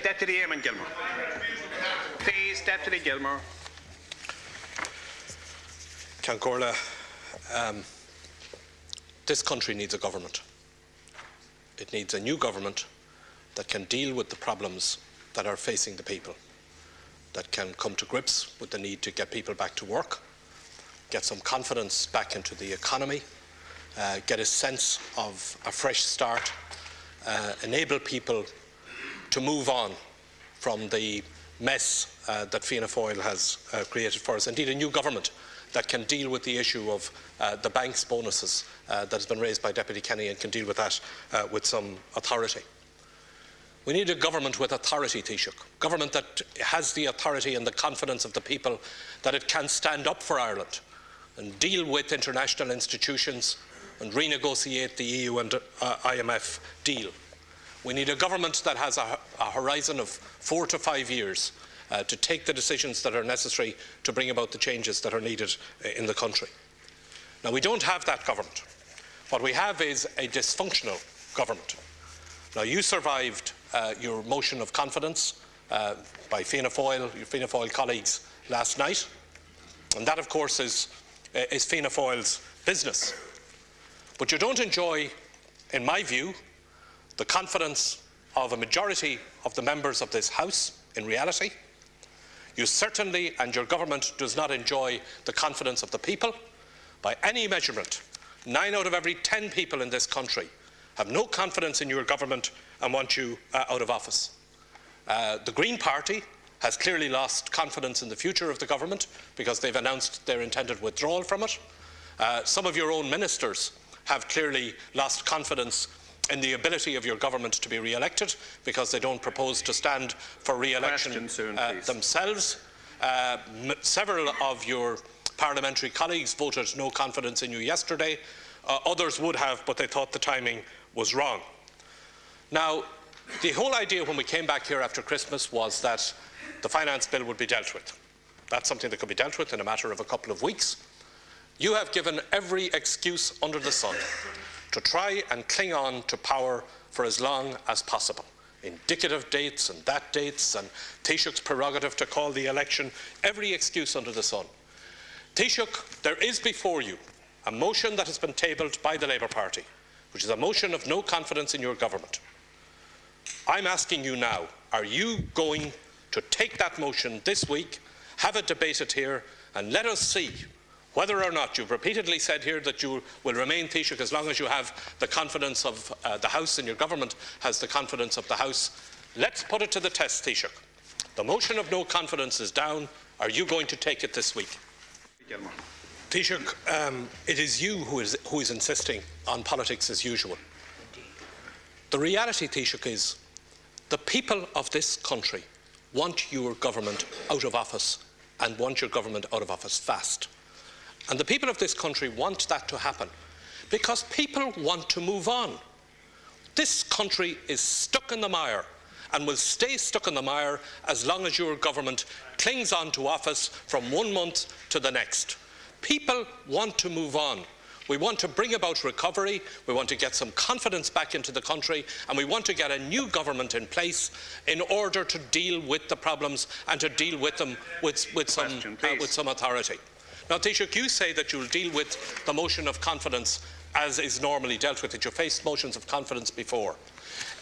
Deputy Eamon Gilmore. Please, Deputy Gilmore. Cancórla, this country needs a government. It needs a new government that can deal with the problems that are facing the people, that can come to grips with the need to get people back to work, get some confidence back into the economy, get a sense of a fresh start, enable people to move on from the mess that Fianna Fáil has created for us. Indeed, a new government that can deal with the issue of the bank's bonuses that has been raised by Deputy Kenny and can deal with that with some authority. We need a government with authority, Taoiseach. Government that has the authority and the confidence of the people that it can stand up for Ireland and deal with international institutions and renegotiate the EU and IMF deal. We need a government that has a horizon of 4 to 5 years to take the decisions that are necessary to bring about the changes that are needed in the country. Now, we don't have that government. What we have is a dysfunctional government. Now, you survived your motion of confidence by Fianna Fáil, your Fianna Fáil colleagues last night, and that, of course, is Fianna Fáil's business. But you don't enjoy, in my view, the confidence of a majority of the members of this House in reality. You certainly, and your government, does not enjoy the confidence of the people. By any measurement, 9 out of every 10 people in this country have no confidence in your government and want you out of office. The Green Party has clearly lost confidence in the future of the government because they've announced their intended withdrawal from it. Some of your own ministers have clearly lost confidence in the ability of your government to be re-elected because they don't propose to stand for re-election themselves. Several of your parliamentary colleagues voted no confidence in you yesterday. Others would have, but they thought the timing was wrong. Now, the whole idea when we came back here after Christmas was that the finance bill would be dealt with. That's something that could be dealt with in a matter of a couple of weeks. You have given every excuse under the sun to try and cling on to power for as long as possible. Indicative dates and that dates and Taoiseach's prerogative to call the election, every excuse under the sun. Taoiseach, there is before you a motion that has been tabled by the Labour Party, which is a motion of no confidence in your government. I'm asking you now, are you going to take that motion this week, have it debated here, and let us see whether or not you've repeatedly said here that you will remain Taoiseach as long as you have the confidence of the House and your government has the confidence of the House. Let's put it to the test, Taoiseach. The motion of no confidence is down. Are you going to take it this week? Gilmore. Taoiseach, it is you who is insisting on politics as usual. The reality, Taoiseach, is the people of this country want your government out of office and want your government out of office fast. And the people of this country want that to happen because people want to move on. This country is stuck in the mire and will stay stuck in the mire as long as your government clings on to office from 1 month to the next. People want to move on. We want to bring about recovery, we want to get some confidence back into the country, and we want to get a new government in place in order to deal with the problems and to deal with them with some authority. Now, Taoiseach, you say that you'll deal with the motion of confidence as is normally dealt with, that you faced motions of confidence before.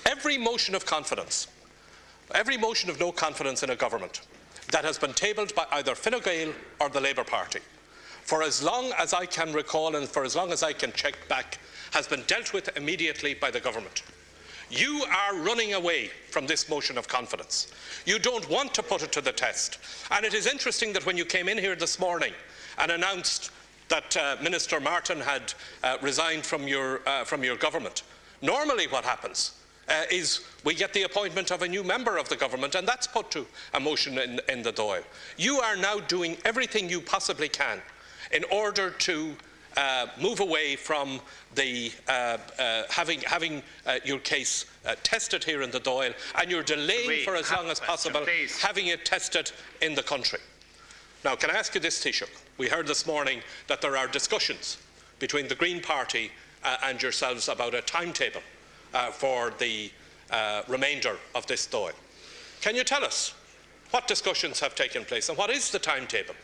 Every motion of confidence, every motion of no confidence in a government that has been tabled by either Fine Gael or the Labour Party, for as long as I can recall and for as long as I can check back, has been dealt with immediately by the government. You are running away from this motion of confidence. You don't want to put it to the test. And it is interesting that when you came in here this morning and announced that Minister Martin had resigned from your government, normally what happens is we get the appointment of a new member of the government, and that's put to a motion in the Dáil. You are now doing everything you possibly can in order to move away from the having your case tested here in the Dáil, and you're delaying for as long as possible having it tested in the country. Now, can I ask you this, Taoiseach? We heard this morning that there are discussions between the Green Party and yourselves about a timetable for the remainder of this Dáil. Can you tell us what discussions have taken place and what is the timetable?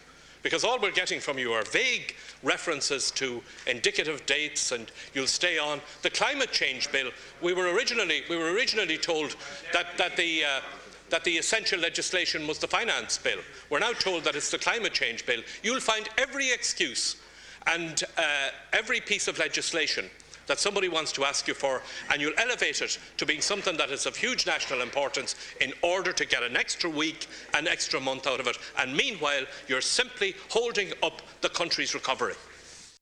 Because all we're getting from you are vague references to indicative dates and you'll stay on. The climate change bill, we were originally told that the essential legislation was the finance bill. We're now told that it's the climate change bill. You'll find every excuse and every piece of legislation that somebody wants to ask you for, and you'll elevate it to being something that is of huge national importance in order to get an extra week, an extra month out of it. And meanwhile, you're simply holding up the country's recovery.